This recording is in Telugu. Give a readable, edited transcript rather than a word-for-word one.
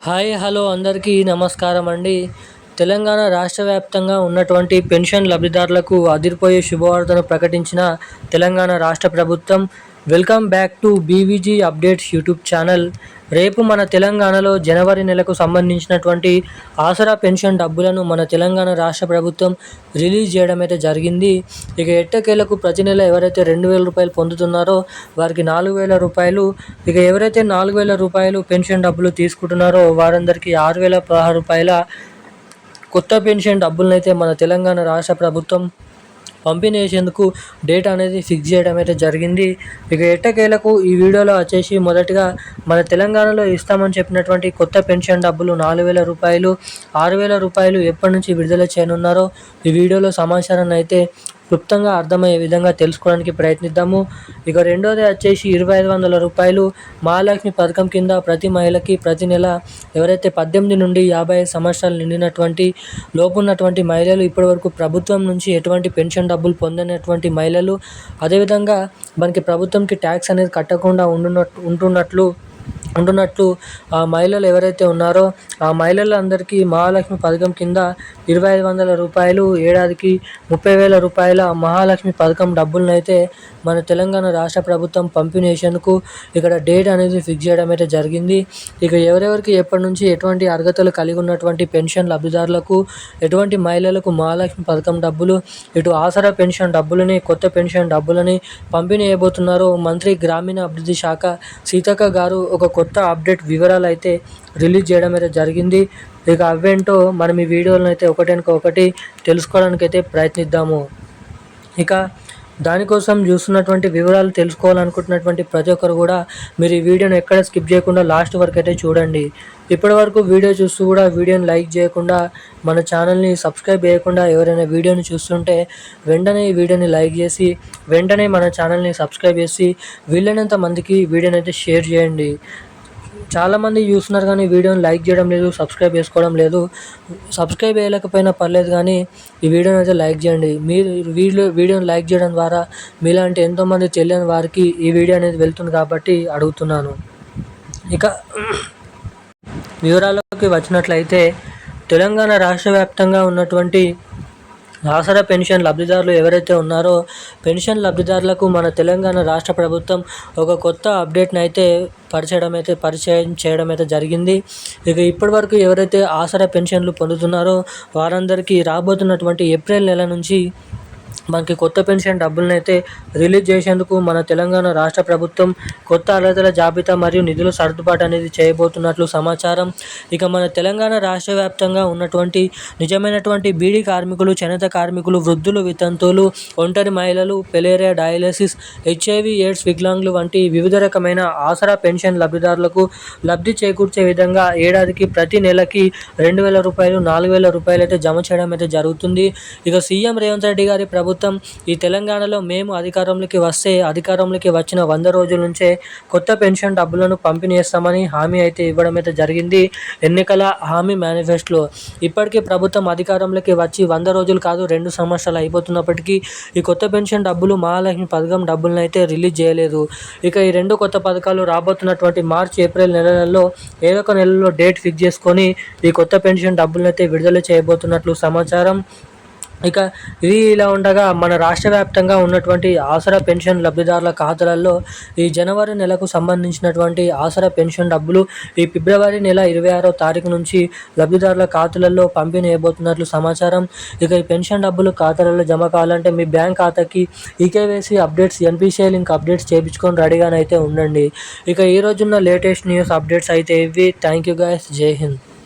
హాయ్ హలో అందరికీ నమస్కారం అండి. తెలంగాణ రాష్ట్ర వ్యాప్తంగా ఉన్నటువంటి పెన్షన్ లబ్ధిదారులకు అదిరిపోయే శుభవార్తను ప్రకటించిన తెలంగాణ రాష్ట్ర ప్రభుత్వం. Welcome back to BVG updates YouTube channel. రేపు మన తెలంగాణలో జనవరి నెలకు సంబంధించినటువంటి ఆసరా పెన్షన్ డబ్బులను మన తెలంగాణ రాష్ట్ర ప్రభుత్వం రిలీజ్ చేయడం అయితే జరిగింది. ఇక ఎట్టకేలకు ప్రతి నెల ఎవరైతే 2,000 రూపాయలు పొందుతున్నారో వారికి 4,000 రూపాయలు, ఇక ఎవరైతే 4,000 రూపాయలు పెన్షన్ డబ్బులు తీసుకుంటున్నారో వారందరికీ 6,016 రూపాయల కొత్త పెన్షన్ డబ్బులను అయితే మన తెలంగాణ రాష్ట్ర ప్రభుత్వం పంపిణీ చేసేందుకు డేట్ అనేది ఫిక్స్ చేయడం అయితే జరిగింది. ఇక ఎట్టకేలకు ఈ వీడియోలో వచ్చేసి మొదటిగా మన తెలంగాణలో ఇస్తామని చెప్పినటువంటి కొత్త పెన్షన్ డబ్బులు 4,000 రూపాయలు, 6,000 రూపాయలు ఎప్పటి నుంచి విడుదల చేయనున్నారో ఈ వీడియోలో సమాచారాన్ని అయితే క్లుప్తంగా అర్థమయ్యే విధంగా తెలుసుకోవడానికి ప్రయత్నిద్దాము. ఇక రెండోది వచ్చేసి 2,500 రూపాయలు మహాలక్ష్మి పథకం కింద ప్రతి మహిళకి ప్రతి నెల ఎవరైతే 18 నుండి 55 సంవత్సరాలు నిండినటువంటి లోపు ఉన్నటువంటి మహిళలు, ఇప్పటివరకు ప్రభుత్వం నుంచి ఎటువంటి పెన్షన్ డబ్బులు పొందినటువంటి మహిళలు, అదేవిధంగా మనకి ప్రభుత్వంకి ట్యాక్స్ అనేది కట్టకుండా ఉంటున్నట్లు ఆ మహిళలు ఎవరైతే ఉన్నారో ఆ మహిళలందరికీ మహాలక్ష్మి పథకం కింద 2,500 రూపాయలు, ఏడాదికి 30,000 రూపాయల మహాలక్ష్మి పథకం డబ్బులను అయితే మన తెలంగాణ రాష్ట్ర ప్రభుత్వం పంపిణీ చేసేందుకు ఇక్కడ డేట్ అనేది ఫిక్స్ చేయడం అయితే జరిగింది. ఇక ఎవరెవరికి ఎప్పటి నుంచి ఎటువంటి అర్హతలు కలిగి ఉన్నటువంటి పెన్షన్ లబ్ధిదారులకు, ఎటువంటి మహిళలకు మహాలక్ష్మి పథకం డబ్బులు, ఇటు ఆసరా పెన్షన్ డబ్బులని, కొత్త పెన్షన్ డబ్బులని పంపిణీ చేయబోతున్నారో మంత్రి గ్రామీణ అభివృద్ధి శాఖ సీతక్క గారు ఒక కొత్త అప్డేట్ వివరాలు అయితే రిలీజ్ చేయడం అయితే జరిగింది. ఇక అవేంటో మనం ఈ వీడియోలను అయితే ఒకటి తెలుసుకోవడానికి అయితే ప్రయత్నిద్దాము. ఇక దానికోసం చూస్తున్నటువంటి వివరాలు తెలుసుకోవాలనుకుంటున్నటువంటి ప్రతి ఒక్కరు కూడా మీరు ఈ వీడియోని ఎక్కడ స్కిప్ చేయకుండా లాస్ట్ వరకు అయితే చూడండి. ఇప్పటి వరకు వీడియో చూస్తూ కూడా వీడియోని లైక్ చేయకుండా, మన ఛానల్ని సబ్స్క్రైబ్ చేయకుండా ఎవరైనా వీడియోని చూస్తుంటే వెంటనే ఈ వీడియోని లైక్ చేసి, వెంటనే మన ఛానల్ని సబ్స్క్రైబ్ చేసి వీలైనంత మందికి వీడియోని అయితే షేర్ చేయండి. చాలామంది చూస్తున్నారు కానీ వీడియోని లైక్ చేయడం లేదు, సబ్స్క్రైబ్ చేసుకోవడం లేదు. సబ్స్క్రైబ్ చేయలేకపోయినా పర్లేదు కానీ ఈ వీడియోని అయితే లైక్ చేయండి. మీరు వీడియోని లైక్ చేయడం ద్వారా మీలాంటి ఎంతోమంది తెలియని వారికి ఈ వీడియో అనేది వెళ్తుంది కాబట్టి అడుగుతున్నాను. ఇక వివరాల్లోకి వచ్చినట్లయితే తెలంగాణ రాష్ట్ర వ్యాప్తంగా ఉన్నటువంటి ఆసరా పెన్షన్ లబ్ధిదారులు ఎవరైతే ఉన్నారో పెన్షన్ లబ్ధిదారులకు మన తెలంగాణ రాష్ట్ర ప్రభుత్వం ఒక కొత్త అప్డేట్ని అయితే పరిచయం చేయడం అయితే జరిగింది. ఇక ఇప్పటివరకు ఎవరైతే ఆసరా పెన్షన్లు పొందుతున్నారో వారందరికీ రాబోతున్నటువంటి ఏప్రిల్ నెల నుంచి మనకి కొత్త పెన్షన్ డబ్బులను అయితే రిలీజ్ చేసేందుకు మన తెలంగాణ రాష్ట్ర ప్రభుత్వం కొత్త అర్హతల జాబితా మరియు నిధుల సర్దుబాటు అనేది చేయబోతున్నట్లు సమాచారం. ఇక మన తెలంగాణ రాష్ట్ర వ్యాప్తంగా ఉన్నటువంటి నిజమైనటువంటి బీడీ కార్మికులు, చేనేత కార్మికులు, వృద్ధులు, వితంతువులు, ఒంటరి మహిళలు, పెలేరియా, డయాలసిస్, హెచ్ఐవి, ఎయిడ్స్, వికలాంగులు వంటి వివిధ రకమైన ఆసరా పెన్షన్ లబ్ధిదారులకు లబ్ధి చేకూర్చే విధంగా ఏడాదికి ప్రతి నెలకి 2,000 రూపాయలు, 4,000 రూపాయలు అయితే జమ చేయడం అయితే జరుగుతుంది. ఇక సీఎం రేవంత్ రెడ్డి గారి ప్రభుత్వం ఈ తెలంగాణలో మేము అధికారంలోకి వచ్చిన 100 రోజుల నుంచే కొత్త పెన్షన్ డబ్బులను పంపిణీ చేస్తామని హామీ అయితే ఇవ్వడం అయితే జరిగింది ఎన్నికల హామీ మేనిఫెస్టోలో. ఇప్పటికీ ప్రభుత్వం అధికారంలోకి వచ్చి 100 రోజులు కాదు 2 సంవత్సరాలు అయిపోతున్నప్పటికీ ఈ కొత్త పెన్షన్ డబ్బులు, మహాలక్ష్మి పథకం డబ్బులను అయితే రిలీజ్ చేయలేదు. ఇక ఈ రెండు కొత్త పథకాలు రాబోతున్నటువంటి మార్చ్, ఏప్రిల్ నెలలలో ఏదో ఒక నెలలో డేట్ ఫిక్స్ చేసుకొని ఈ కొత్త పెన్షన్ డబ్బులను అయితే విడుదల చేయబోతున్నట్లు సమాచారం. ఇక ఇది ఇలా ఉండగా మన రాష్ట్ర వ్యాప్తంగా ఉన్నటువంటి ఆసరా పెన్షన్ లబ్ధిదారుల ఖాతాలలో ఈ జనవరి నెలకు సంబంధించినటువంటి ఆసరా పెన్షన్ డబ్బులు ఈ ఫిబ్రవరి నెల 26వ తారీఖు నుంచి లబ్ధిదారుల ఖాతాలలో పంపిణీ చేయబోతున్నట్లు సమాచారం. ఇక ఈ పెన్షన్ డబ్బులు ఖాతాలలో జమ కావాలంటే మీ బ్యాంక్ ఖాతాకి eKYC updates, NPCI link updates చేయించుకొని రెడీగానైతే ఉండండి. ఇక ఈ రోజున్న లేటెస్ట్ న్యూస్ అప్డేట్స్ అయితే ఇవి. Thank you guys. జై హింద్.